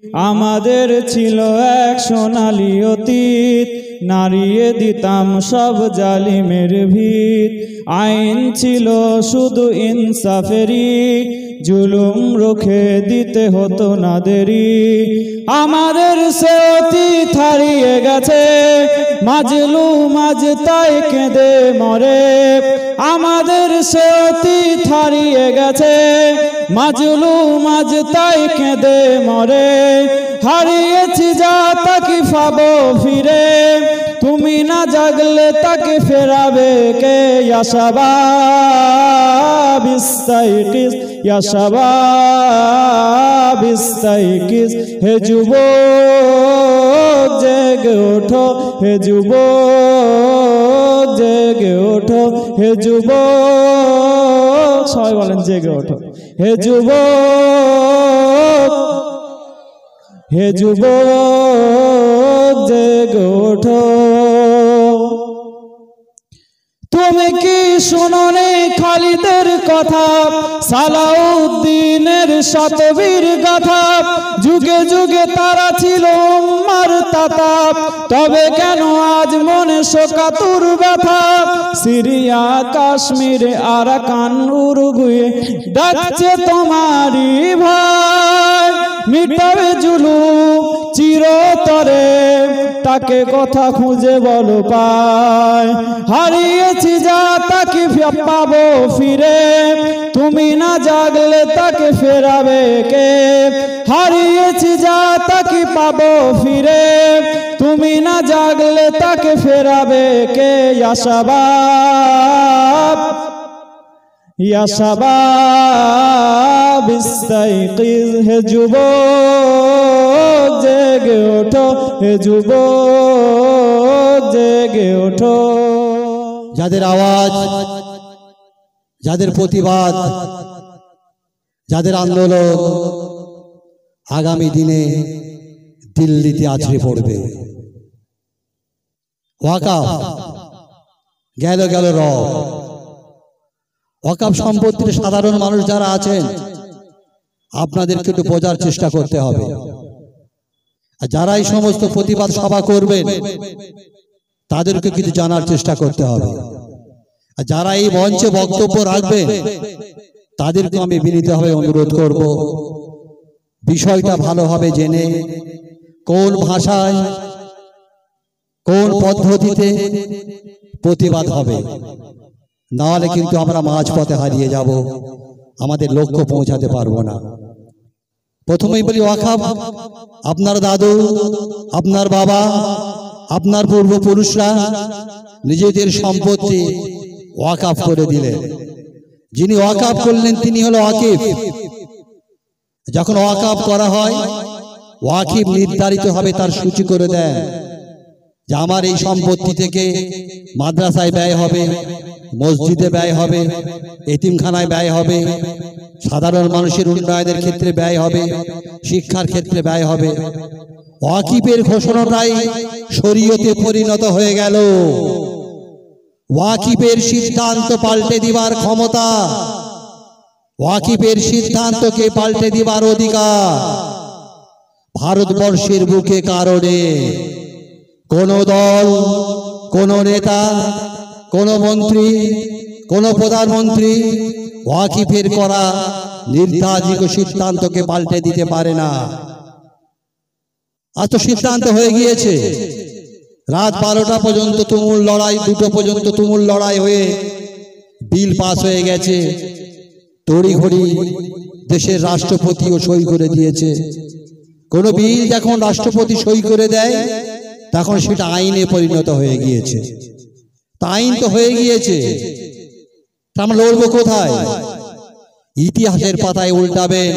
আমাদের ছিল এক সোনালী অতীত, নাড়িয়ে দিতাম সব জালিমের ভিত। আইন ছিল শুধু ইনসাফেরই, জুলুম রুখে দিতে হতো না দেরি। আমাদের সে অতীত হারিয়ে গেছে, মাজলুম আজ তাই কেঁদে মরে। আমাদের সে অতীত হারিয়ে গেছে, মাজলুম আজ তাই কেঁদে মরে। হারিয়েছি যা তাকে পাবো ফিরে, তুমি না জাগলে তাকে ফেরাবে কে? ইয়া শাবাব ইস্তাইকিজ, ইয়া শাবাব ইস্তাইকিজ। হে যুবক জেগে ওঠো, হে যুবক জেগে ওঠো, হে যুবক, সবাই বলেন জেগে ওঠো। হে যুবক, হে যুবক জেগে ওঠো। তুমি কি শুনোনি খালিদের কথা, সালাউদ্দিনের শতবীর গাথা? যুগে যুগে তারা ছিল উম্মার তাতাপ, তবে কেন আজ মনে শোকাতুর ব্যথা? সিরিয়া, কাশ্মীর, আরাকান, উরুগুয়ে ডাকছে তোমারই ভাই। মিটাবে জুলুম চিরতরে, তাকে কথা খুঁজে বলো পায়। হারিয়েছি যা তাকে পাবো ফিরে, তুমি না জাগলে তাকে ফেরাবে কে? হারিয়েছি যা তাকে পাবো ফিরে, তুমি না জাগলে তাকে ফেরাবে কে? ইয়া শাবাব, ইয়া শাবাব ইস্তাইকিজ। হে যুবক জেগে ওঠো, হে যুবক জেগে ওঠো। যাদের আওয়াজ, যাদের প্রতিবাদ, যাদের আন্দোলন আগামী দিনে দিল্লিতে আছড়ে পড়বে। ওয়াকাফ গেল গেল রব। ওয়াকাফ সম্পত্তির সাধারণ মানুষ যারা আছেন, আপনাদেরকে একটু বোঝার চেষ্টা করতে হবে। আর যারা এই সমস্ত প্রতিবাদ সভা করবেন, তাদেরকে কিছু জানার চেষ্টা করতে হবে। আর যারা এই মঞ্চে বক্তব্য রাখবেন, তাদেরকে আমি বিনীতভাবে অনুরোধ করব, বিষয়টা ভালোভাবে জেনে কোন ভাষায় কোন পদ্ধতিতে প্রতিবাদ হবে, নাহলে কিন্তু আমরা মাঝপথে হারিয়ে যাব, আমাদের লক্ষ্য পৌঁছাতে পারবো না। প্রথমেই বলি, ওয়াকাফ আপনার দাদু, আপনার বাবা, আপনার পূর্বপুরুষরা নিজেদের সম্পত্তি ওয়াকাফ করে দিলেন। যিনি ওয়াকাফ করলেন তিনি হলো ওয়াকিফ। যখন ওয়াকাফ করা হয়, ওয়াকিফ নির্ধারিত হবে, তার সূচি করে দেন যে আমার এই সম্পত্তি থেকে মাদ্রাসায় ব্যয় হবে, মসজিদে ব্যয় হবে, এতিমখানায় ব্যয় হবে, সাধারণ মানুষের উন্নয়নের ক্ষেত্রে ব্যয় হবে, শিক্ষার ক্ষেত্রে ব্যয় হবে। ওয়াকিফের ঘোষণাটাই শরীয়তে পরিণত হয়ে গেল। ওয়াকিফের সিদ্ধান্ত পাল্টে দিবার ক্ষমতা, ওয়াকিফের সিদ্ধান্তকে পাল্টে দিবার অধিকার ভারতবর্ষের বুকে কারণে কোন দল, কোন নেতা, কোন মন্ত্রী, কোন প্রধানমন্ত্রী ওয়াকিফের করা নির্ধারিত সিদ্ধান্তকে পাল্টে দিতে পারে না। আজ তো সিদ্ধান্ত হয়ে গিয়েছে, রাত 12টা পর্যন্ত তুমুল লড়াই, 2টো পর্যন্ত তুমুল লড়াই হয়ে বিল পাস হয়ে গেছে। তড়িঘড়ি দেশের রাষ্ট্রপতিও সই করে দিয়েছে। কোন বিল যখন রাষ্ট্রপতি সই করে দেয়, তখন সেটা আইনে পরিণত হয়ে গিয়েছে। তা আইন তো হয়ে গিয়েছে, আমরা লড়বো কোথায়? ইতিহাসের পাতায় উল্টাবেন,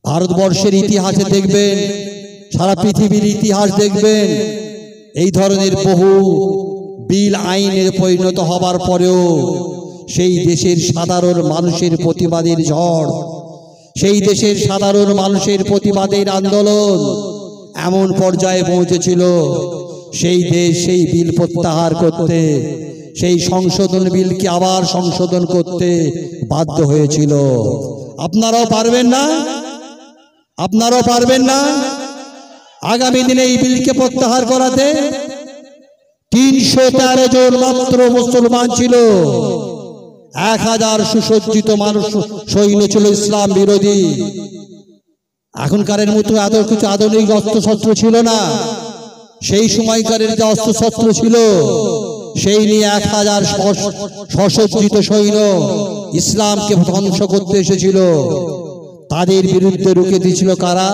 ভারতবর্ষের ইতিহাসে দেখবেন, সারা পৃথিবীর ইতিহাস দেখবেন, এই ধরনের বহু বিল আইনে পরিণত হবার পরেও সেই দেশের সাধারণ মানুষের প্রতিবাদের ঝড়, সেই দেশের সাধারণ মানুষের প্রতিবাদের আন্দোলন এমন পর্যায়ে পৌঁছেছিল, সেই দেশ সেই বিল প্রত্যাহার করতে, সেই সংশোধন বিলকে আবার সংশোধন করতে বাধ্য হয়েছিল। আপনারাও পারবেন না? আপনারাও পারবেন না আগামী দিনে এই বিলকে প্রত্যাহার করাতে? 313 জন মাত্র মুসলমান ছিল, 1000 সুসজ্জিত মানুষ সৈন্য ছিল ইসলাম বিরোধী। এখনকারের মতো এত কিছু আধুনিক অস্ত্রশস্ত্র ছিল না, সেই সময়কারের যে অস্ত্রশস্ত্র ছিল সেই নিয়ে 1000 সশস্ত্রিত সৈন্য ইসলামকে ধ্বংস করতে এসেছিল। তাদের বিরুদ্ধে রুখে দিয়েছিল কারা?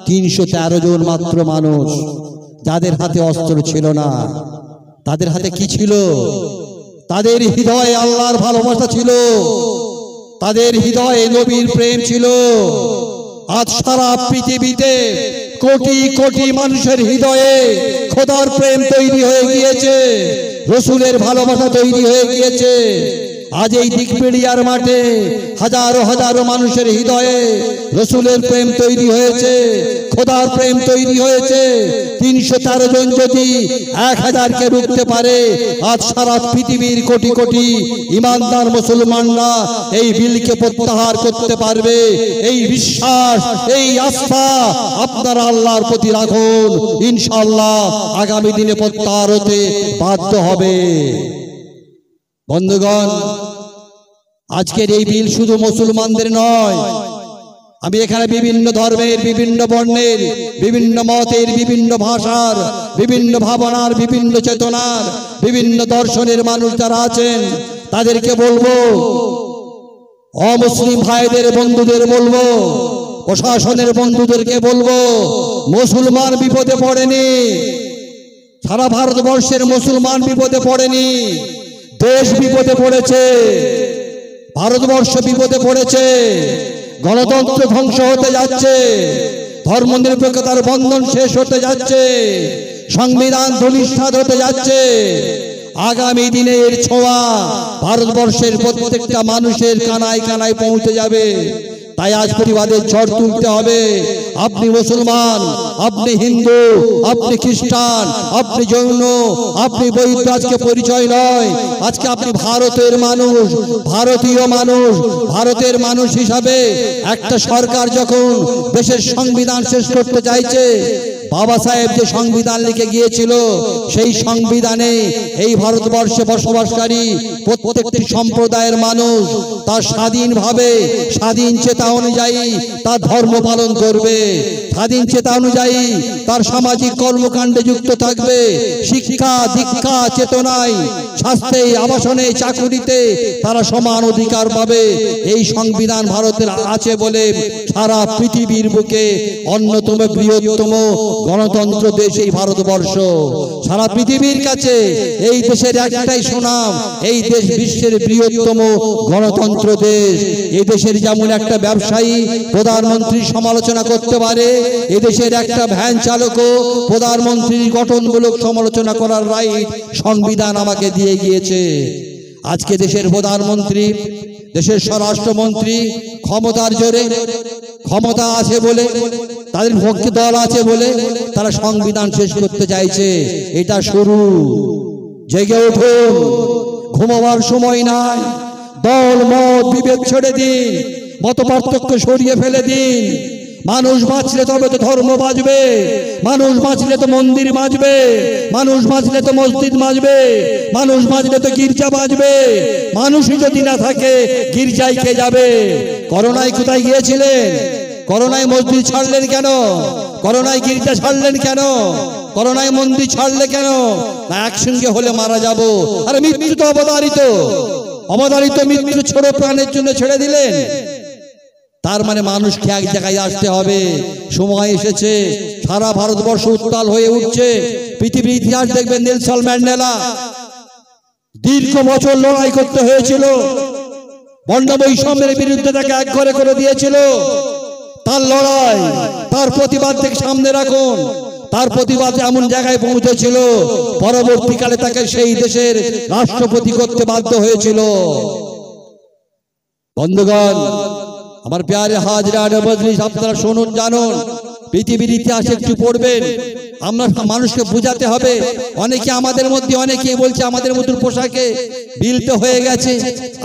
313 জন মাত্র মানুষ, যাদের হাতে অস্ত্র ছিল না। তাদের হাতে কি ছিল? তাদের হৃদয়ে আল্লাহর ভালোবাসা ছিল, তাদের হৃদয়ে নবীর প্রেম ছিল। আজ সারা পৃথিবীতে কোটি কোটি মানুষের হৃদয়ে খোদার প্রেম তৈরি হয়ে গিয়েছে, রসুলের ভালোবাসা তৈরি হয়ে গিয়েছে। আজ এই দিকপিড়িয়ার মাঠে হাজারো হাজারো মানুষের হৃদয়ে রসুলের প্রেম তৈরি হয়েছে, খোদার প্রেম তৈরি হয়েছে। 313 জন যদি 1000-কে রুখতে পারে, আজ সারা পৃথিবীর কোটি কোটি ইমানদার মুসলমানরা এই বিলকে প্রত্যাহার করতে পারবে। এই বিশ্বাস, এই আস্থা আপনারা আল্লাহর প্রতি রাখুন, ইনশাআল্লাহ আগামী দিনে প্রত্যাহার হতে বাধ্য হবে। বন্ধুগণ, আজকের এই বিল শুধু মুসলমানদের নয়, আমি এখানে বিভিন্ন ধর্মের, বিভিন্ন বর্ণের, বিভিন্ন মতের, বিভিন্ন ভাষার, বিভিন্ন ভাবনার, বিভিন্ন চেতনার, বিভিন্ন দর্শনের মানুষ যারা আছেন তাদেরকে বলবো, অমুসলিম ভাইদের বন্ধুদের বলবো, প্রশাসনের বন্ধুদেরকে বলবো, মুসলমান বিপদে পড়েনি, সারা ভারতবর্ষের মুসলমান বিপদে পড়েনি, দেশ বিপদে পড়েছে, ভারতবর্ষ বিপদে পড়েছে। গণতন্ত্র ধ্বংস হতে যাচ্ছে, ধর্মনিরপেক্ষতার বন্ধন শেষ হতে যাচ্ছে, সংবিধান ধূলিসাৎ হতে যাচ্ছে। আগামী দিনে এর ছোঁয়া ভারতবর্ষের প্রত্যেকটা মানুষের কানায় কানায় পৌঁছে যাবে। তাই আজ প্রতিবাদের ঝড় তুলতে হবে। আপনি মুসলমান, আপনি হিন্দু, আপনি খ্রিস্টান, আপনি জৈন, আপনি বৌদ্ধ, আজকে পরিচয় নয়। আজকে আপনি ভারতের মানুষ, ভারতীয় মানুষ। ভারতের মানুষ হিসাবে একটা সরকার যখন দেশের সংবিধান শেষ করতে চাইছে, বাবা সাহেব যে সংবিধান লিখে গিয়েছিল, সেই সংবিধানে এই ভারতবর্ষে বসবাসকারী প্রত্যেকটি সম্প্রদায়ের মানুষ তার স্বাধীনভাবে, স্বাধীন চেতা অনুযায়ী তার ধর্ম পালন করবে, স্বাধীন চেতা অনুযায়ী তার সামাজিক কর্মকাণ্ডে যুক্ত থাকবে। শিক্ষা, দীক্ষা, চেতনায়, স্বাস্থ্যে, আবাসনে, চাকুরিতে তারা সমান অধিকার পাবে। এই সংবিধান ভারতের আছে বলে সারা পৃথিবীর বুকে অন্যতম বৃহত্তম গণতন্ত্র দেশ এই ভারতবর্ষ। সারা পৃথিবীর কাছে এই দেশের একটাই সুনাম, এই দেশ বিশ্বের বৃহত্তম গণতন্ত্র দেশ। এই দেশের যেমন একটা ব্যবসায়ী প্রধানমন্ত্রীর সমালোচনা করতে পারে, এদেশের একটা ভ্যান চালকও প্রধানমন্ত্রীর গঠনমূলক সমালোচনা করার রাইট সংবিধান আমাকে দিয়ে গিয়েছে। আজকে দেশের প্রধানমন্ত্রী, দেশের স্বরাষ্ট্রমন্ত্রী ক্ষমতার জোরে, ক্ষমতা আছে বলে, তাদের পক্ষে দল আছে বলে তারা সংবিধান শেষ করতে চাইছে। এটা শুরু। জেগে উঠুন, ঘুমাবার সময় নাই। দল মত বিভেদ ছেড়ে দিন, মত পার্থক্য সরিয়ে ফেলে দিন। মানুষ বাঁচলে তবে তো ধর্ম বাঁচবে, মানুষ বাঁচলে তো মন্দির বাঁচবে, মানুষ বাঁচলে তো মসজিদ বাঁচবে, মানুষ বাঁচলে তো গির্জা বাঁচবে। মানুষই যদি না থাকে গির্জায় কে যাবে? করোনায় কোথায় গিয়েছিলেন? করোনায় মসজিদ ছাড়লেন কেন? করোনায় গির্জা ছাড়লেন কেন? করোনায় মন্দির ছাড়লে কেন? না একসঙ্গে হলে মারা যাব। আরে মৃত্যু তো অবধারিত, অবধারিত মৃত্যু ছোট প্রাণের জন্য ছেড়ে দিলেন। তার মানে মানুষকে এক জায়গায় আসতে হবে। সময় এসেছে, সারা ভারতবর্ষ উত্তাল হয়ে উঠছে। পৃথিবীর ইতিহাস দেখবেন, নেলসন ম্যান্ডেলা দীর্ঘ বছর লড়াই করতে হয়েছিল, বর্ণ বৈষম্যের বিরুদ্ধে তাকে এক ঘরে করে দিয়েছিল। তার লড়াই, তার প্রতিবাদ থেকে সামনে রাখুন। তার প্রতিবাদ এমন জায়গায় পৌঁছেছিল, পরবর্তীকালে তাকে সেই দেশের রাষ্ট্রপতি করতে বাধ্য হয়েছিল। বন্ধুগণ, আমার প্যারে হাজরান মজলিস, আপনারা শুনুন, জানুন, পৃথিবীর ইতিহাস একটু পড়বেন। আমরা মানুষকে বোঝাতে হবে। অনেকে আমাদের মধ্যে অনেকেই বলছে আমাদের মধ্যে পোশাকে বিল তো হয়ে গেছে,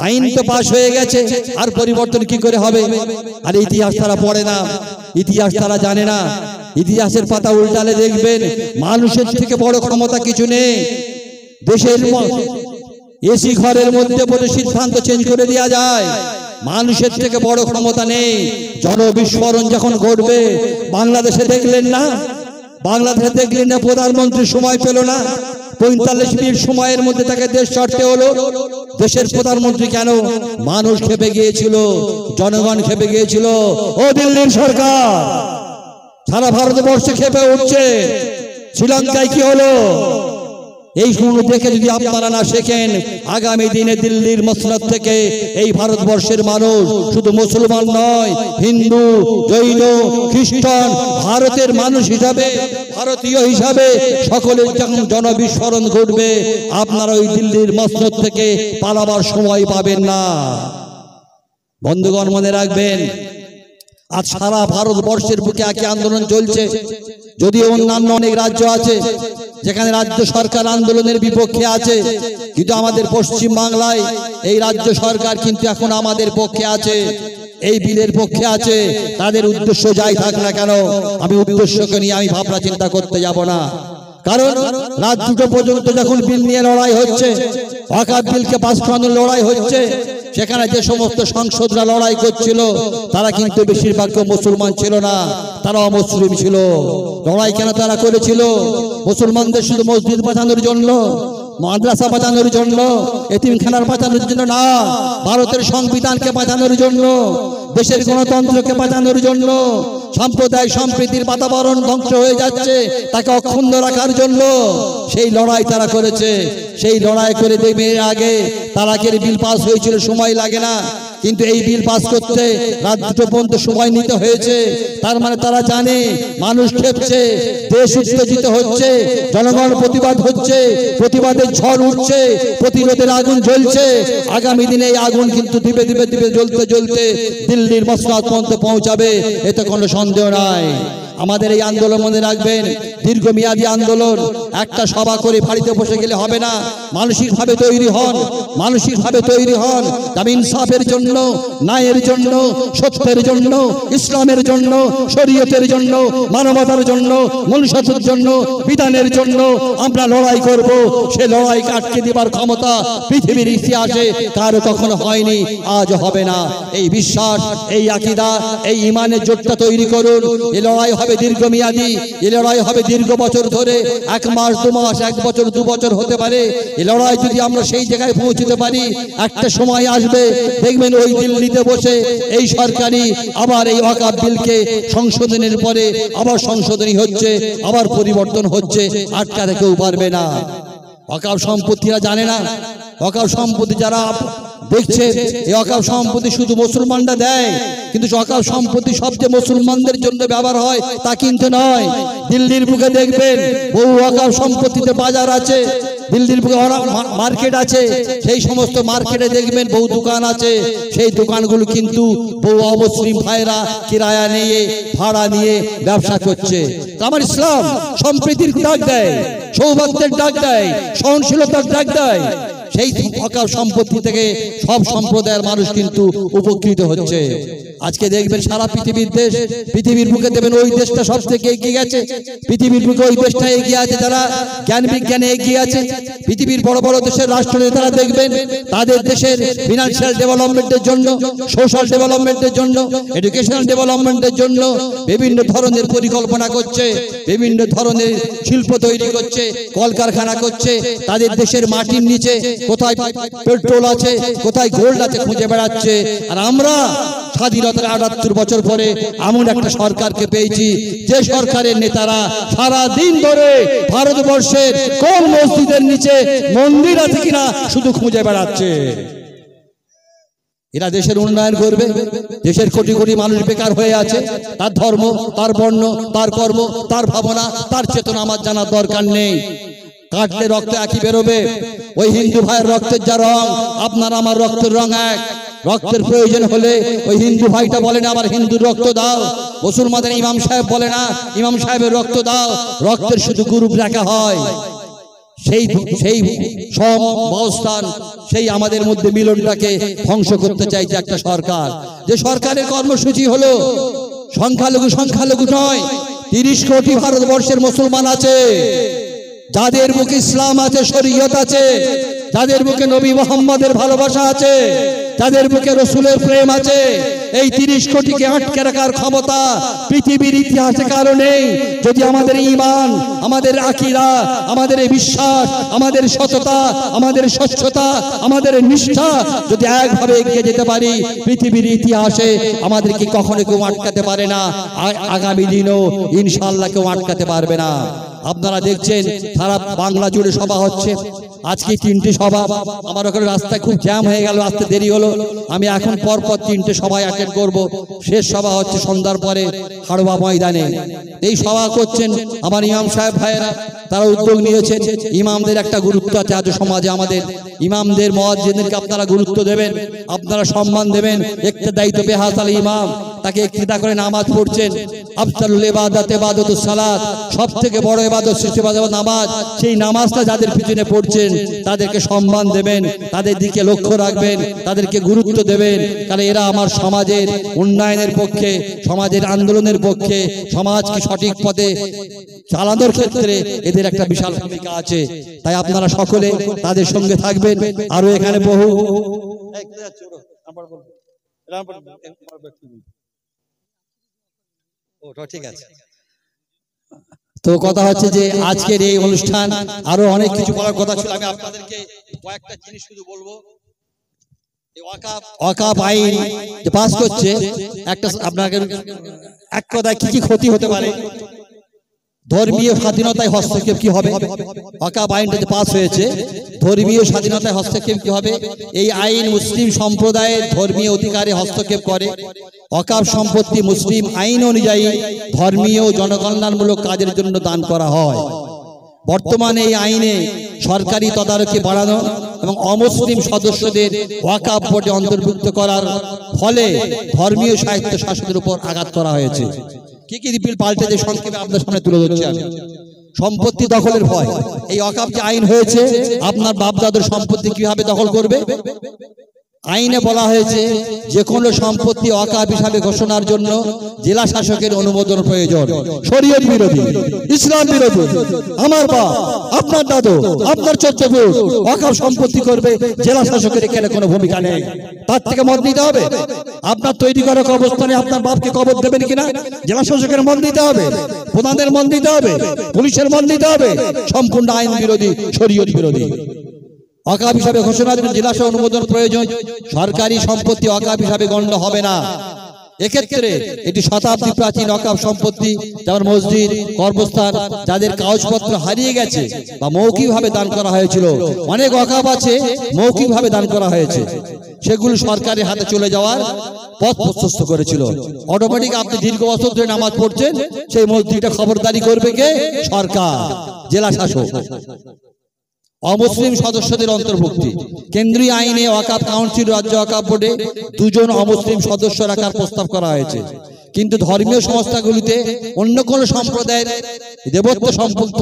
আইন তো পাশ হয়ে গেছে, আর পরিবর্তন কি করে হবে? আর ইতিহাস তারা পড়ে না, ইতিহাস তারা জানে না। ইতিহাসের পাতা উল্টালে দেখবেন মানুষের থেকে বড় ক্ষমতা কিছু নেই। দেশের এসি ঘরের মধ্যে বলে সিদ্ধান্ত চেঞ্জ করে দেওয়া যায়, মানুষের থেকে বড় ক্ষমতা নেই। জনবিস্ফোরণ যখন ঘটবে বাংলাদেশে দেখলেন না, বাংলাদেশে দেখলেন না প্রধানমন্ত্রী সময় পেল না, ৪৫ মিনিট সময়ের মধ্যে তাকে দেশ ছাড়তে হলো। দেশের প্রধানমন্ত্রী কেন? মানুষ খেপে গিয়েছিল, জনগণ খেপে গিয়েছিল। ও দিল্লির সরকার, সারা ভারতবর্ষে খেপে উঠছে, শ্রীলঙ্কায় কি হলো? এই সময় দেখে যদি আপনারা না শেখেন, আগামী দিনে দিল্লির মসনদ থেকে এই ভারতবর্ষের মানুষ শুধু মুসলমান নয়, হিন্দু, জৈন, খ্রিস্টান, ভারতের মানুষ হিসাবে, ভারতীয় হিসাবে সকলের যখন জনবিস্ফোরণ ঘটবে, আপনারা ওই দিল্লির মসনদ থেকে পালাবার সময় পাবেন না। বন্ধুগণ মনে রাখবেন, আজ সারা ভারতবর্ষের বুকে একই আন্দোলন চলছে। যদিও অন্যান্য অনেক রাজ্য আছে যেখানে রাজ্য সরকার আন্দোলনের বিপক্ষে আছে, কিন্তু আমাদের পশ্চিম বাংলায় এই রাজ্য সরকার কিন্তু এখন আমাদের পক্ষে আছে, এই বিলের পক্ষে আছে। তাদের উদ্দেশ্য যাই থাক না কেন, আমি উদ্দেশ্যকে নিয়ে আমি ভাবনা চিন্তা করতে যাব না। কারণ রাত 2টো পর্যন্ত যখন বিল নিয়ে লড়াই হচ্ছে, ওয়াকফ বিলকে পাস করানোর লড়াই হচ্ছে, সেখানে যে সমস্ত সাংসদরা লড়াই করছিল তারা কিন্তু বেশিরভাগ মুসলমান ছিল না, তারা অমুসলিম ছিল। লড়াই কেন তারা করেছিল? মুসলমানদের শুধু মসজিদ বাঁচানোর জন্য, মাদ্রাসা বাঁচানোর জন্য, এতিমখানার বাঁচানোর জন্য না, ভারতের সংবিধানকে বাঁচানোর জন্য, দেশের গণতন্ত্রকে বাঁচানোর জন্য। সাম্প্রদায়িক সম্প্রীতির বাতাবরণ ধ্বংস হয়ে যাচ্ছে, তাকে অক্ষুণ্ণ রাখার জন্য সেই লড়াই তারা করেছে। সেই লড়াই করে দেখবে এর আগে তালাকের বিল পাস হয়েছিল, সময় লাগে না, কিন্তু এই বিল পাস করতে রাত 2টো পর্যন্ত সময় নিতে হয়েছে। তার মানে তারা জানে মানুষ খেপছে, দেশ উত্তেজিত হচ্ছে, জনগণ প্রতিবাদ হচ্ছে, প্রতিবাদের ঝড় উঠছে, প্রতিরোধের আগুন জ্বলছে। আগামী দিনে এই আগুন কিন্তু ধীরে ধীরে ধীরে জ্বলতে জ্বলতে দিল্লির মসনদ পর্যন্ত পৌঁছাবে, এতে কোনো সন্দেহ নাই। আমাদের এই আন্দোলন মনে রাখবেন, দীর্ঘমেয়াদী আন্দোলন। একটা সভা করে বাড়িতে বসে গেলে হবে না, মানসিকভাবে তৈরি হন, মানসিকভাবে তৈরি হন। আমি ইনসাফের জন্য, ন্যায়ের জন্য, সত্যের জন্য, ইসলামের জন্য, শরীয়তের জন্য, মানবতার জন্য, মনুষ্যত্বের জন্য, বিধানের জন্য আমরা লড়াই করব। সে লড়াইকে আটকে দেবার ক্ষমতা পৃথিবীর ইতিহাসে কারো কখনো হয়নি, আজ হবে না। এই বিশ্বাস, এই আকীদা, এই ঈমানের জোটটা তৈরি করুন। এই লড়াই হবে দীর্ঘমেয়াদী, এই লড়াই হবে দীর্ঘ বছর ধরে, 1 মাস 2 মাস, 1 বছর 2 বছর হতে পারে। এই লড়াই যদি আমরা সেই জায়গায় পৌঁছতে পারি, একটা সময় আসবে দেখবেন ওই দিল্লিতে বসে এই সরকারি আবার এই ওয়াকফ বিলকে সংশোধনের পরে আবার সংশোধনী হচ্ছে, আবার পরিবর্তন হচ্ছে, আটকাতে কেউ পারবে না। ওয়াকফ সম্পত্তিরা জানে না, ওয়াকফ সম্পত্তি যারা দেখছে, এই ওয়াকফ সম্পত্তি শুধু মুসলমানরা দেয়, কিন্তু ওয়াকফ সম্পত্তি সবচেয়ে মুসলমানদের জন্য ব্যবহার হয় তা কিন্তু নয়। দিল্লির বুকে দেখবেন বহু ওয়াকফ সম্পত্তিতে বাজার আছে, দিল্লির বুকে মার্কেট আছে, সেই সমস্ত মার্কেটে দেখবেন বহু দোকান আছে, সেই দোকানগুলো কিন্তু বহু অমুসলিম ভাইরা কিরায়া নিয়ে, ভাড়া নিয়ে ব্যবসা করছে। আমার ইসলাম সম্প্রীতির ডাক দেয়, সৌভাগ্যের ডাক দেয়, সহনশীলতার ডাক দেয়। সেই ওয়াকফ সম্পত্তি থেকে সব সম্প্রদায়ের মানুষ কিন্তু উপকৃত হচ্ছে। আজকে দেখবেন সারা পৃথিবীর দেশ, পৃথিবীর বুকে দেখবেন ওই দেশটা সব থেকে এগিয়ে গেছে, পৃথিবীর বুকে ওই দেশটা এগিয়ে আছে যারা জ্ঞান বিজ্ঞানে এগিয়ে আছে। পৃথিবীর বড় বড় দেশের রাষ্ট্রনেতারা দেখবেন তাদের দেশের ফিনান্সিয়াল ডেভেলপমেন্টের জন্য, সোশ্যাল ডেভেলপমেন্টের জন্য, এডুকেশনাল ডেভেলপমেন্টের জন্য বিভিন্ন ধরনের পরিকল্পনা করছে, বিভিন্ন ধরনের শিল্প তৈরি করছে, কলকারখানা করছে। তাদের দেশের মাটির নিচে কোথায় পেট্রোল আছে, কোথায় গোল্ড আছে খুঁজে বেড়াচ্ছে। আর আমরা স্বাধীনতার ৭৮ বছর পরে এমন একটা সরকারকে পেয়েছি যে সরকারের নেতারা সারা দিন ধরে ভারতবর্ষের কোন মসজিদের নিচে মন্দির আছে কিনা শুধু খুঁজে বেড়াচ্ছে। এরা দেশের উন্নয়ন করবে, দেশের কোটি কোটি মানুষ বেকার হয়ে আছে, তার ধর্ম, তার বর্ণ, তার কর্ম, তার ভাবনা, তার চেতনা আমার জানার দরকার নেই। কাটলে রক্ত একই বেরোবে। ওই হিন্দু ভাইয়ের রক্তের যা রং, আপনার আমার রক্তের রং এক। রক্তের প্রয়োজন হলে ওই হিন্দু ভাইটা বলে না আমার হিন্দুর রক্ত দাও, মুসলমানের ইমাম সাহেব বলে না ইমাম সাহেবের রক্ত দাও, রক্তের শুধু গ্রুপ রাখা হয়। সেই সেই সমবস্থান সেই আমাদের মধ্যে মিলনটাকে ধ্বংস করতে চাইছে একটা সরকার। যে সরকারের কর্মসূচি হলো সংখ্যালঘু নয়, 30 কোটি ভারতবর্ষের মুসলমান আছে, যাদের বুকে ইসলাম আছে, শরীয়ত আছে, যাদের বুকে নবী মুহাম্মদের ভালোবাসা আছে, যাদের বুকে রসুলের প্রেম আছে, এই 30 কোটিকে আটকে রাখার ক্ষমতা পৃথিবীর ইতিহাসে কারো নেই। যদি আমাদের ঈমান, আমাদের আকীদা, আমাদের বিশ্বাস, আমাদের সততা, আমাদের স্বচ্ছতা, আমাদের নিষ্ঠা যদি একভাবে এগিয়ে যেতে পারি, পৃথিবীর ইতিহাসে আমাদেরকে কখনো কেউ আটকাতে পারে না, আগামী দিনও ইনশাআল্লাহ কেউ আটকাতে পারবে না। আপনারা দেখছেন সারা বাংলা জুড়ে সভা হচ্ছে, আজকে 3টে সভা। আমার ওখানে রাস্তায় খুব জ্যাম হয়ে গেল, আসতে দেরি হলো। আমি এখন পরপর 3টে সভায় অ্যাটেন্ড করব। শেষ সভা হচ্ছে সন্ধ্যার পরে হাড়োয়া ময়দানে। এই সভা করছেন আমার ইমাম সাহেব ভাইয়েরা, তারা উদ্যোগ নিয়েছেন। ইমামদের একটা গুরুত্ব আছে আজ সমাজে, আমাদের ইমামদের মুয়াজ্জিনদেরকে আপনারা গুরুত্ব দেবেন, আপনারা সম্মান দেবেন। ইক্তেদাই তো বেহাসাল ইমাম, তাকে ইক্তেদা করে নামাজ পড়ছেন। আফজালুল ইবাদাত ইবাদাতুস সালাত, সবথেকে বড় ইবাদত শ্রেষ্ঠ ইবাদত নামাজ। সেই নামাজটা যাদের পিছনে পড়ছেন তাদেরকে সম্মান দেবেন, তাদের দিকে লক্ষ্য রাখবেন, তাদেরকে গুরুত্ব দেবেন, কারণ এরা আমার সমাজের উন্নয়নের পক্ষে, সমাজের আন্দোলনের পক্ষে, সমাজকে সঠিক পথে চালানোর ক্ষেত্রে এদের একটা বিশাল ভূমিকা আছে। তাই আপনারা সকলে তাদের সঙ্গে থাকবেন। আরো এখানে বহু ঠিক আছে। তো কথা হচ্ছে যে আজকের এই অনুষ্ঠান আরো অনেক কিছু বলার কথা ছিল, আমি আপনাদেরকে কয়েকটা জিনিস শুধু বলবো। ওয়াকফ আইন যে পাস করছে, একটা আপনাকে এক কথায় কি কি ক্ষতি হতে পারে, ধর্মীয় স্বাধীনতায় হস্তক্ষেপ কি হবে। ওয়াকফ আইনটা যে পাস হয়েছে, ধর্মীয় স্বাধীনতায় হস্তক্ষেপ কি হবে। এই আইন মুসলিম সম্প্রদায়ের ধর্মীয় অধিকারে হস্তক্ষেপ করে। ওয়াকফ সম্পত্তি মুসলিম আইন অনুযায়ী ধর্মীয় জনকল্যাণমূলক কাজের জন্য দান করা হয়। বর্তমানে এই আইনে সরকারি তদারকি বাড়ানো এবং অমুসলিম সদস্যদের ওয়াকফ বোর্ডে অন্তর্ভুক্ত করার ফলে ধর্মীয় সাহিত্য শাসনের উপর আঘাত করা হয়েছে। কি কি বিল পাল্টেছে সংক্ষেপে আপনার সামনে তুলে ধরছি আমি। সম্পত্তি দখলের ভয়, এই ওয়াকফ যে আইন হয়েছে, আপনার বাপ দাদুর সম্পত্তি কিভাবে দখল করবে। আইনে বলা হয়েছে যে কোনো সম্পত্তি ওয়াকফ হিসাবে ঘোষণার জন্য জেলা শাসকের অনুমোদন প্রয়োজন। শরীয়ত বিরোধী, ইসলাম বিরোধী। আমার বাপ, আপনার দাদু, আপনার চর্চপুর ওয়াকফ সম্পত্তি করবে, জেলা শাসকের এখানে কোনো ভূমিকা নেই। তার থেকে মত নিতে হবে। আপনার তৈরি করা কবরস্থানে আপনার বাপকে কবর দেবেন কিনা, জেলা শাসকের মত নিতে হবে, প্রধানের মত নিতে হবে, পুলিশের মত নিতে হবে। সম্পূর্ণ আইন বিরোধী, শরীয়ত বিরোধী। ওয়াকফ হিসাবে ঘোষণার জন্য জেলা শাসক অনুমোদন প্রয়োজন। সরকারি সম্পত্তি ওয়াকফ হিসাবে গণ্য হবে না। এক্ষেত্রে এটি শতাব্দী প্রাচীন ওয়াকফ সম্পত্তি, যেমন মসজিদ, কর্মস্থান, যাদের কাগজপত্র হারিয়ে গেছে বা মৌখিকভাবে দান করা হয়েছিল। অনেক ওয়াকফ আছে মৌখিকভাবে দান করা হয়েছে, সেগুলো সরকারের হাতে চলে যাওয়ার পথ প্রশস্ত করেছিল। অটোমেটিক আপনি দীর্ঘ বছর ধরে নামাজ পড়ছেন, সেই মসজিদটা খবরদারি করবে কে? সরকার, জেলা শাসক। অমুসলিম সদস্যদের অন্তর্ভুক্তি, কেন্দ্রীয় আইনে ওয়াকফ কাউন্সিল, রাজ্য ওয়াকফ বোর্ডে 2 জন অমুসলিম সদস্য রাখার প্রস্তাব করা হয়েছে। কিন্তু ধর্মীয় সংস্থাগুলিতে অন্য কোনো সম্প্রদায়ের দেবত্ব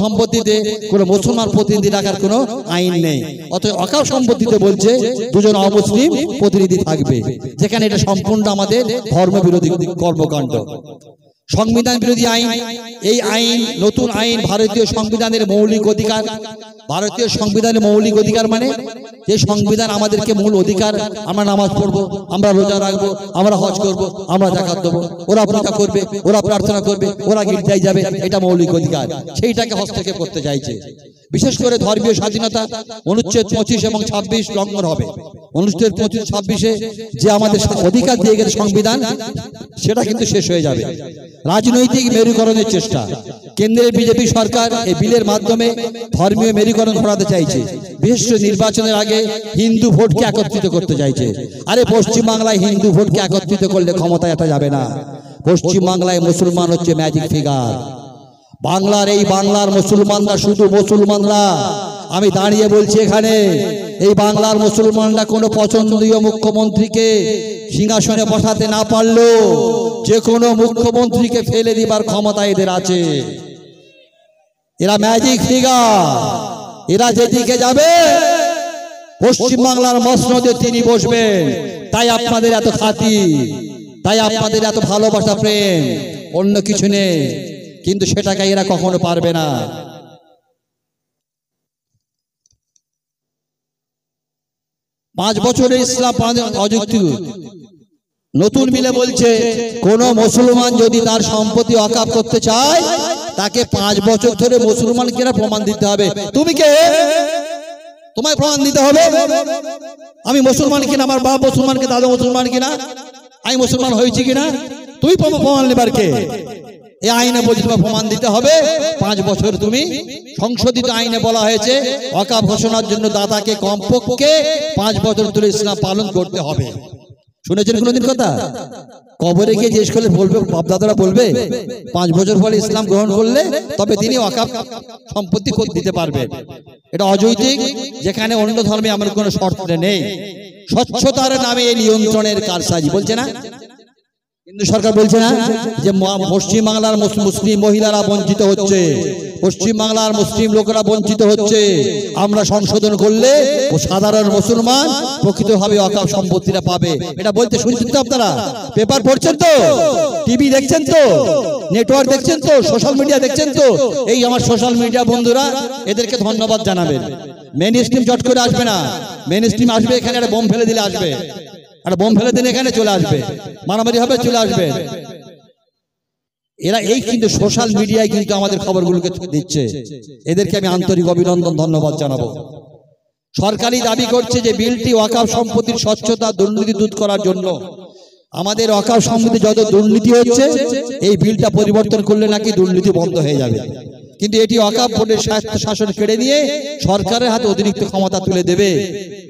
সম্পত্তিতে কোনো মুসলমান প্রতিনিধি রাখার কোনো আইন নেই। অতএব ওয়াকফ সম্পত্তিতে বলছে 2 জন অমুসলিম প্রতিনিধি থাকবে, যেখানে এটা সম্পূর্ণ আমাদের ধর্মবিরোধী কর্মকাণ্ড। সংবিধান বিরোধী আইন, এই আইন নতুন আইন ভারতীয় সংবিধানের মৌলিক অধিকার। ভারতীয় সংবিধানের মৌলিক অধিকার মানে যে সংবিধান আমাদেরকে মূল অধিকার, আমরা নামাজ পড়বো, আমরা রোজা রাখবো, আমরা হজ করবো, আমরা যাকাত দেবো, ওরা পূজা করবে, ওরা প্রার্থনা করবে, ওরা গির্জায় যাবে, এটা মৌলিক অধিকার। সেইটাকে হস্তক্ষেপ করতে চাইছে। বিশেষ করে ধর্মীয় স্বাধীনতা অনুচ্ছেদ 25 এবং 26 লঙ্ঘন হবে। অনুচ্ছেদ 25-26-এ যে আমাদের অধিকার দিয়ে গেছে সংবিধান, সেটা কিন্তু শেষ হয়ে যাবে। রাজনৈতিক মেরুকরণের চেষ্টা, কেন্দ্রের বিজেপি সরকার এই বিলের মাধ্যমে ধর্মীয় মেরুকরণ ঘটাতে চাইছে। বিশেষ করে নির্বাচনের আগে হিন্দু ভোটকে একত্রিত করতে চাইছে। আরে পশ্চিমবাংলায় হিন্দু ভোটকে একত্রিত করলে ক্ষমতায় আসা যাবে না। পশ্চিমবাংলায় মুসলমান হচ্ছে ম্যাজিক ফিগার। বাংলার এই বাংলার মুসলমানরা শুধু মুসলমানরা। আমি দাঁড়িয়ে বলছি এখানে এই বাংলার মুসলমানরা কোনো পছন্দীয় মুখ্যমন্ত্রীকে সিংহাসনে বসাতে না পারলেও যে কোনো মুখ্যমন্ত্রীকে ফেলে দিবার ক্ষমতা এদের আছে। এরা ম্যাজিক ফিগার, এরা যেদিকে যাবে পশ্চিমবাংলার মসনদে তিনি বসবেন। তাই আপনাদের এত খাতির, তাই আপনাদের এত ভালোবাসা, প্রেম, অন্য কিছু নেই। কিন্তু সেটাকে এরা কখনো পারবে না। 5 বছরে ইসলাম অযৌক্তিক। নতুন মিলে বলছে কোন মুসলমান যদি তার সম্পত্তি ওয়াকফ করতে চায় তাকে 5 বছর ধরে মুসলমানকে প্রমাণ দিতে হবে। তুমি কে? তোমায় প্রমাণ দিতে হবে আমি মুসলমান কিনা, আমার বাপ মুসলমান কিনা, দাদা মুসলমান কিনা, আমি মুসলমান হয়েছি কিনা। তুমি প্রমাণ নেবার কে? এই আইনে বলছে প্রমাণ দিতে হবে। 5 বছর তুমি সংশোধিত আইনে বলা হয়েছে ওয়াকফ ঘোষণার জন্য দাতাকে কমপক্ষে 5 বছর ধরে ইসলাম পালন করতে হবে। শুনেছেন কোনদিন কথা? কবরে গিয়ে জিজ্ঞেস করলে বলবে, বাপদাদারা বলবে 5 বছর পরে ইসলাম গ্রহণ করলে তবে তিনি ওয়াকফ সম্পত্তি দিতে পারবেন। এটা অযৌক্তিক, যেখানে অন্য ধর্মে আমার কোনো শর্ত নেই। স্বচ্ছতার নামে এই নিয়ন্ত্রণের কারসাজি বলছে না, কেন্দ্র সরকার বলছে না যে পশ্চিমবাংলার মুসলিম মহিলারা বঞ্চিত হচ্ছে, পশ্চিমবাংলার মুসলিম লোকেরা বঞ্চিত হচ্ছে। আমরা সংশোধন করলে সাধারণ মুসলমান প্রকৃতভাবে ওয়াকফ সম্পত্তিটা পাবে। এটা বলতে শুনছেন তো আপনারা? পেপার পড়ছেন তো, টিভি দেখছেন তো, নেটওয়ার্ক দেখছেন তো, সোশ্যাল মিডিয়া দেখছেন তো। এই আমার সোশ্যাল মিডিয়া বন্ধুরা, এদেরকে ধন্যবাদ জানাবেন। মেইন স্ট্রিম চট করে আসবে না, মেইন স্ট্রিম আসবে এখানে একটা বোম ফেলে দিলে আসবে, একটা বোম ফেলে দিলে এখানে চলে আসবে, মারামারি হবে, চলে আসবে। এরা এই কিন্তু সোশ্যাল মিডিয়ায় কিন্তু আমাদের খবরগুলোকে দিচ্ছে। এদেরকে আমি আন্তরিক অভিনন্দন, ধন্যবাদ জানাবো। সরকারি দাবি করছে যে বিলটি ওয়াকফ সম্পত্তির স্বচ্ছতা, দুর্নীতি দূর করার জন্য। আমাদের ওয়াকফ সম্পত্তি যত দুর্নীতি হচ্ছে এই বিলটা পরিবর্তন করলে নাকি দুর্নীতি বন্ধ হয়ে যাবে। কিন্তু এটি ওয়াকফ বোর্ডের স্বায়ত্ত শাসন কেড়ে নিয়ে সরকারের হাতে অতিরিক্ত ক্ষমতা তুলে দেবে।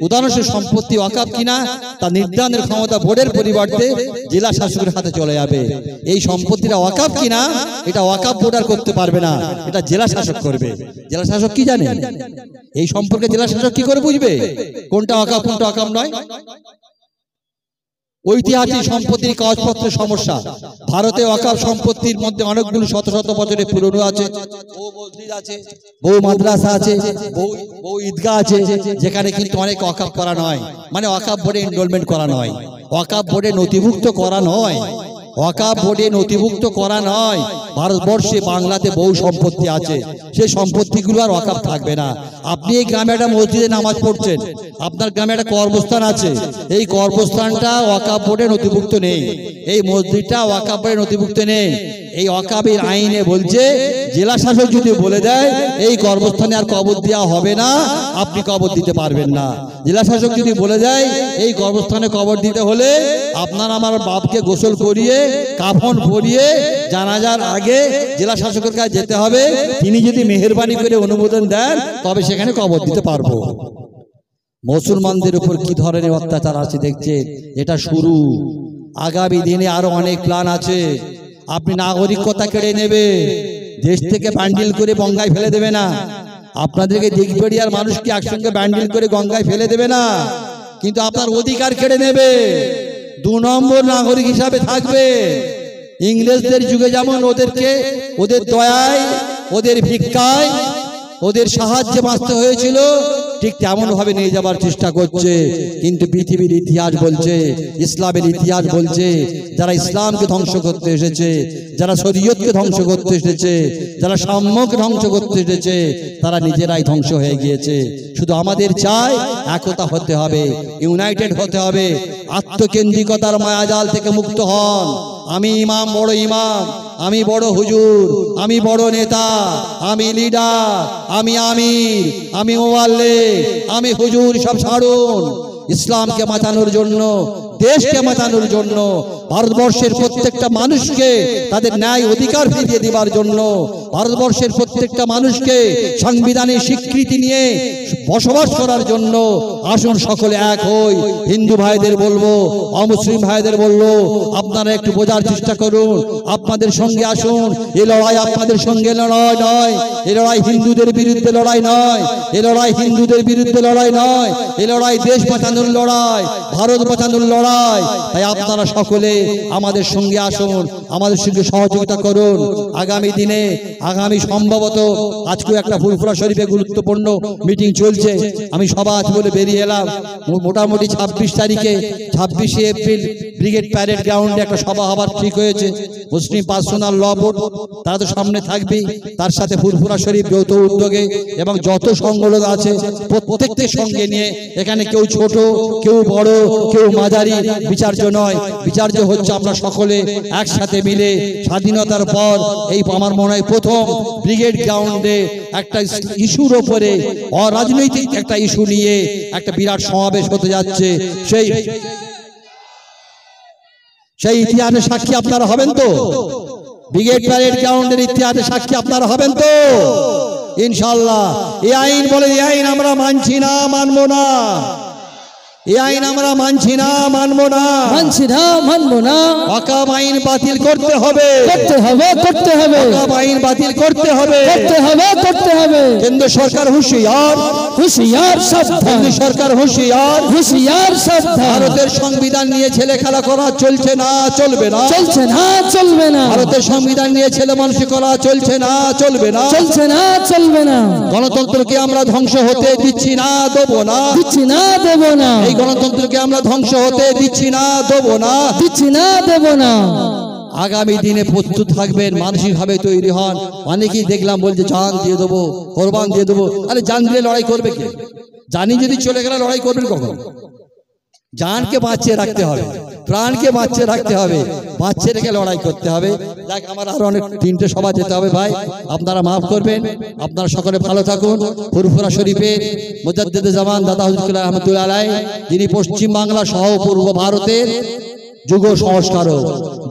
উদাহরণস্বরূপ সম্পত্তি ওয়াকফ কিনা তা নির্ধারণের ক্ষমতা বোর্ডের পরিবর্তে জেলা শাসকের হাতে চলে যাবে। এই সম্পত্তিটা ওয়াকফ কিনা এটা ওয়াকফ বোর্ড আর করতে পারবে না, এটা জেলা শাসক করবে। জেলা শাসক কি জানে এই সম্পর্কে? জেলা শাসক কি করে বুঝবে কোনটা ওয়াকফ কোনটা ওয়াকফ নয়? ঐতিহাসিক সম্পত্তির কাগজপত্রের সমস্যা। ভারতে ওয়াকফ সম্পত্তির মধ্যে অনেকগুলো শত শত বছরের পুরনো আছে, বহু মসজিদ আছে, বহু মাদ্রাসা আছে, বহু ঈদগাহ আছে, যেখানে কিন্তু অনেক ওয়াকফ করা নয়, মানে ওয়াকফ বোর্ডে এনরোলমেন্ট করা নয়, ওয়াকফ বোর্ডে নথিভুক্ত করা নয়, ওয়াকফ বোর্ডে নথিভুক্ত করা নয়। ভারতবর্ষে বাংলাতে বহু সম্পত্তি আছে, সেই সম্পত্তিগুলো আর ওয়াকফ থাকবে না। আপনি এই গ্রামে একটা মসজিদে নামাজ পড়ছেন, আপনার গ্রামে একটা কর্মস্থান আছে, এই কর্মস্থানটা ওয়াকফ বোর্ডে নথিভুক্ত নেই, এই মসজিদটা ওয়াকফ বোর্ডে নথিভুক্ত নেই। এই ওয়াকফের আইনে বলছে জেলা শাসক যদি বলে দেয় এই কর্মস্থানে আর কবর দেওয়া হবে না, আপনি কবর দিতে পারবেন না। জেলা শাসক যদি বলে দেয় এই কর্মস্থানে কবর দিতে হলে আপনার আমার বাপকে গোসল করিয়ে কাফন পরিয়ে জানাজার আগে জেলা শাসকের কাছে যেতে হবে, তিনি যদি মেহেরবানি করে অনুমোদন দেন তবে সেখানে কবর দিতে পারবো। মুসলমানদের উপর কি ধরনের অত্যাচার আছে দেখছেন, এটা শুরু। আগামী দিনে আরো অনেক প্ল্যান আছে। আপনি নাগরিকতা কেড়ে নেবে, দেশ থেকে ব্যান্ডিল করে গঙ্গায় ফেলে দেবে না। আপনাদেরকে দিগবেড়িয়ার মানুষকে একসঙ্গে ব্যান্ডিল করে গঙ্গায় ফেলে দেবে না, কিন্তু আপনার অধিকার কেড়ে নেবে। 2 নম্বর নাগরিক হিসাবে থাকবে। ইংরেজদের যুগে যেমন ওদেরকে ওদের দয়ায়, ওদের ভিক্ষায়, ওদের সাহায্যে বাঁচতে হয়েছিল, ঠিক তেমন ভাবে নিয়ে যাবার চেষ্টা করছে। কিন্তু পৃথিবীর ইতিহাস বলছে, ইসলামের ইতিহাস বলছে, যারা ইসলামকে ধ্বংস করতে এসেছে, যারা শরীয়তকে ধ্বংস করতে এসেছে, যারা সাম্যকে ধ্বংস করতে এসেছে, তারা নিজেরাই ধ্বংস হয়ে গিয়েছে। শুধু আমাদের চাই একতা হতে হবে, ইউনাইটেড হতে হবে, আত্মকেন্দ্রিকতার মায়াজাল থেকে মুক্ত হন। আমি ইমাম, বড় ইমাম, আমি বড় হুজুর, আমি বড় নেতা, আমি লিডার, আমি আমির, আমি মোয়াল্লে, আমি হুজুর, সব ছাড়ুন। ইসলামকে বাঁচানোর জন্য, দেশকে বাঁচানোর জন্য, ভারতবর্ষের প্রত্যেকটা মানুষকে তাদের ন্যায় অধিকার ফিরিয়ে দেওয়ার জন্য, ভারতবর্ষের প্রত্যেকটা মানুষকে সাংবিধানিক স্বীকৃতি নিয়ে বসবাস করার জন্য আসুন সকলে এক হই। হিন্দু ভাইদের বলবো, অমুসলিম ভাইদের বলবো, আপনারা একটু বোঝার চেষ্টা করুন, আপনাদের সঙ্গে আসুন। এই লড়াই আপনাদের সঙ্গে লড়াই নয়, এই লড়াই হিন্দুদের বিরুদ্ধে লড়াই নয়, এই লড়াই হিন্দুদের বিরুদ্ধে লড়াই নয়, এই লড়াই দেশ বাঁচানোর লড়াই, ভারত বাঁচানোর লড়াই। তাই আপনারা সকলে আমাদের সঙ্গে আসুন, আমাদের সঙ্গে সহযোগিতা করুন। আগামী দিনে, আগামী সম্ভবত আজকেও একটা ফুরফুরা শরীফে গুরুত্বপূর্ণ মিটিং চলছে, আমি সভা আছে বলে বেরিয়ে এলাম। মোটামুটি 26 তারিখে 26শে এপ্রিল ব্রিগেড প্যারেড গ্রাউন্ডে একটা সভা হবার ঠিক হয়েছে। মুসলিম পার্সোনাল ল বোর্ড তারা তো সামনে থাকবে, তার সাথে ফুরফুরা শরীফ যৌথ উদ্যোগে এবং যত সংগঠন আছে প্রত্যেককে সঙ্গে নিয়ে, এখানে কেউ ছোট, কেউ বড়, কেউ মাঝারি বিচার্য নয়। বিচার্য হচ্ছে আমরা সকলে একসাথে মিলে স্বাধীনতার পর এই আমার মনে হয় প্রথম ব্রিগেড গ্রাউন্ডে একটা ইস্যুর ওপরে, অরাজনৈতিক একটা ইস্যু নিয়ে একটা বিরাট সমাবেশ হতে যাচ্ছে। সেই ইতিহাসের সাক্ষী আপনারা হবেন তো? ব্রিগেড প্যারেড গ্রাউন্ডের ইতিহাসের সাক্ষী আপনারা হবেন তো ইনশাআল্লাহ? এই আইন বলে, এই আইন আমরা মানছি না, মানবো না। এই আইন আমরা মানছি না, মানবো না, মানছি না, মানবো না। ওয়াকফ আইন বাতিল করতে হবে, করতে হবে, করতে হবে, ওয়াকফ আইন বাতিল করতে হবে, করতে হবে, করতে হবে। কেন্দ্র সরকার হুঁশিয়ার, হুঁশিয়ার সাবধান, কেন্দ্র সরকার হুঁশিয়ার, হুঁশিয়ার সাবধান। ভারতের সংবিধান নিয়ে ছেলে খেলা করা চলছে না, চলবে না, চলছে না, চলবে না। ভারতের সংবিধান নিয়ে ছেলে মানুষ করা চলছে না, চলবে না, চলছে না, চলবে না। গণতন্ত্রকে আমরা ধ্বংস হতে দিচ্ছি না, দেবো না, দিচ্ছি না, দেব না। এই গণতন্ত্রকে আমরা ধ্বংস হতে দিচ্ছি না, দেবো না, দিচ্ছি না, দেব না। আগামী দিনে প্রস্তুত থাকবেন, মানসিকভাবে তৈরি হন। অনেকেই দেখলাম বলছে জান দিয়ে দেবো, কোরবান দিয়ে দেবো। আরে জান দিয়ে লড়াই করবে কে? জানি যদি চলে গেলে লড়াই করবেন কখন? জানকে বাঁচিয়ে রাখতে হবে, প্রাণকে বাঁচিয়ে রাখতে হবে, বাঁচিয়ে রেখে লড়াই করতে হবে। দেখ আমার আরো অনেক 3টে সভা যেতে হবে ভাই, আপনারা মাফ করবেন। আপনারা সকলে ভালো থাকুন। ফুরফুরা শরীফের মুজাদ্দিদে জামান দাদা হুজুর রহমতুল্লাহ আলাইহি, যিনি পশ্চিম বাংলা সহ পূর্ব ভারতের যুগ সংস্কারক,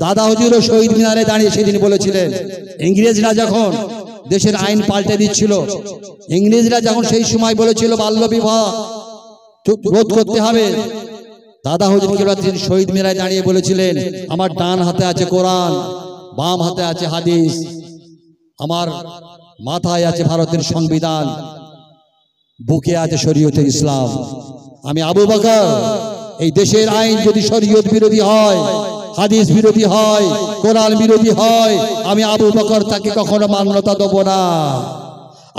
দাদা হুজুরও শহীদ মিনারে দাঁড়িয়ে সেদিন বলেছিলেন, ইংরেজরা যখন দেশের আইন পাল্টে দিচ্ছিল, ইংরেজরা যখন সেই সময় বলেছিল বাল্য বিবাহ রোধ করতে হবে, দাদা হুজুর তিনি শহীদ মিনারে দাঁড়িয়ে বলেছিলেন, আমার ডান হাতে আছে কোরআন, বাম হাতে আছে হাদিস, আমার মাথায় আছে ভারতের সংবিধান, বুকে আছে শরীয়তে ইসলাম। আমি আবু বকর, এই দেশের আইন যদি শরীয়ত বিরোধী হয়, হাদিস বিরোধী হয়, কোরআন বিরোধী হয়, আমি আবু বকর তাকে কখনো মান্যতা দেব না।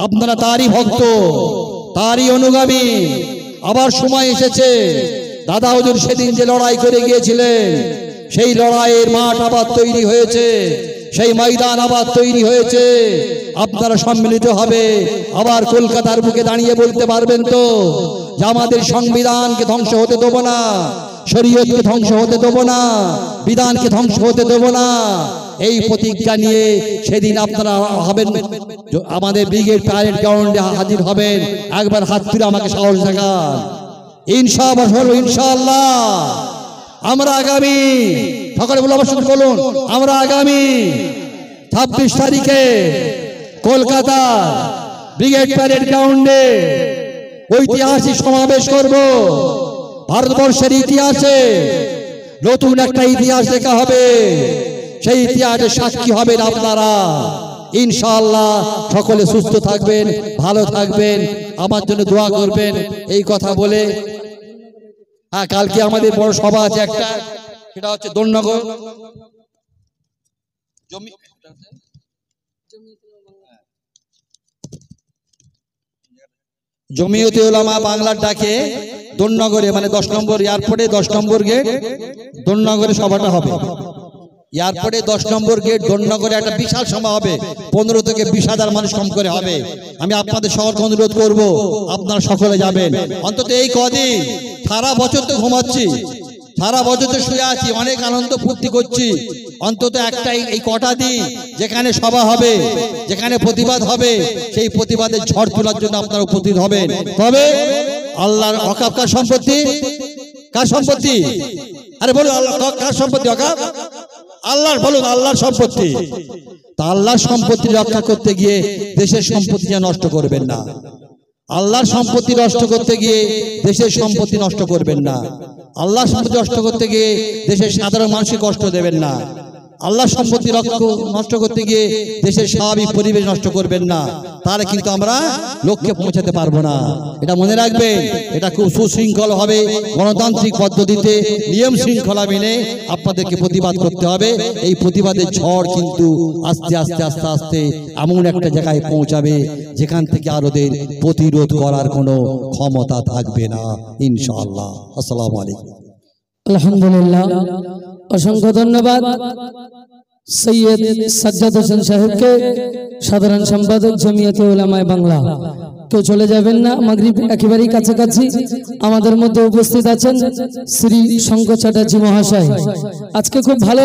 আপনারা তারই ভক্ত, তারই অনুগামী। আবার সময় এসেছে, দাদা হুজুর সেদিন যে লড়াই করে গিয়েছিলেন, সেই লড়াইয়ের মাঠ আবার তৈরি হয়েছে, সেই ময়দান আবার তৈরি হয়েছে। আপনারা সম্মিলিত হবে আবার কলকাতার বুকে দাঁড়িয়ে বলতে পারবেন তো যে আমাদের সংবিধানকে ধ্বংস হতে দেব না, শরীয়তকে ধ্বংস হতে দেব না, বিধানকে ধ্বংস হতে দেব না। এই প্রতিজ্ঞা নিয়ে সেদিন আপনারা হবেন, আমাদের ব্রিগেড প্যারেড গ্রাউন্ডে হাজির হবেন। একবার হাত তুলে আমাকে সাহস দেখান। ইনশাআল্লাহ আমরা আগামী, সকলে বলুন, আমার সাথে বলুন, আমরা আগামী 26 তারিখে কলকাতা ব্রিগেড প্যারেড গ্রাউন্ডে ঐতিহাসিক সমাবেশ করব। ভারতবর্ষের ইতিহাসে নতুন একটা ইতিহাস লেখা হবে, সেই ইতিহাসের সাক্ষী হবেন আপনারা। ইনশাআল্লাহ সকলে সুস্থ থাকবেন, ভালো থাকবেন, আমার জন্য দোয়া করবেন। এই কথা বলে, হ্যাঁ, কালকে আমাদের বড় সভা আছে একটা, সেটা হচ্ছে দোলনগর জমিয়তে উলামা বাংলার ডাকে দোলনগরে, মানে 10 নম্বর এয়ারপোর্টে 10 নম্বর গেট দোলনগরে সভাটা হবে। এয়ারপোর্টে 10 নম্বর গেট দোলনগরে একটা বিশাল সভা হবে, 15 থেকে 20,000 মানুষ কম করে হবে। আমি আপনাদের সকলকে অনুরোধ করব, আপনারা সকলে যাবেন। অন্তত এই কদিন, সারা বছর তো ঘুমাচ্ছি, সারা বছর তো শুয়ে আছি, অনেক আনন্দ ফুর্তি করছি, অন্তত একটাই এই কটা দিন যেখানে সভা হবে, যেখানে প্রতিবাদ হবে, সেই প্রতিবাদের ঝড় তোলার জন্য আপনারা উপস্থিত হবেন। তবে আল্লাহর ওয়াকফ কার সম্পত্তি? কার সম্পত্তি? আরে বলুন আল্লাহ কার সম্পত্তি? আল্লাহর। বলুন আল্লাহর সম্পত্তি। তা আল্লাহর সম্পত্তি রক্ষা করতে গিয়ে দেশের সম্পত্তি নষ্ট করবেন না। আল্লাহর সম্পত্তি নষ্ট করতে গিয়ে দেশের সম্পত্তি নষ্ট করবেন না। আল্লাহর সম্পত্তি নষ্ট করতে গিয়ে দেশের সাধারণ মানুষকে কষ্ট দেবেন না। আল্লাহর সম্পত্তি নষ্ট করতে গিয়ে দেশের স্বাভাবিক পরিবেশ নষ্ট করবেন না। তাহলে কিন্তু আমরা লক্ষ্যে পৌঁছাতে পারবো না। এটা মনে রাখবেন। এটা খুব সুশৃঙ্খল হবে, গণতান্ত্রিক পদ্ধতিতে নিয়ম শৃঙ্খলা মেনে আপনাদেরকে প্রতিবাদ করতে হবে। এই প্রতিবাদের ঝড় কিন্তু আস্তে আস্তে আস্তে আস্তে এমন একটা জায়গায় পৌঁছাবে যেখান থেকে আর ওদের প্রতিরোধ করার কোনো ক্ষমতা থাকবে না ইনশাআল্লাহ। আসসালামু আলাইকুম। আলহামদুলিল্লাহ, অসংখ্য ধন্যবাদ সৈয়দ সাজ্জাদ হোসেন সাহেবকে, সাধারণ সম্পাদক জমিয়তে উলামায়ে বাংলা। কেউ চলে যাবেন না, মাগরিব একেবারেই কাছাকাছি। আমাদের মধ্যে উপস্থিত আছেন শ্রী শঙ্কর চ্যাটার্জি মহাশয়। আজকে খুব ভালো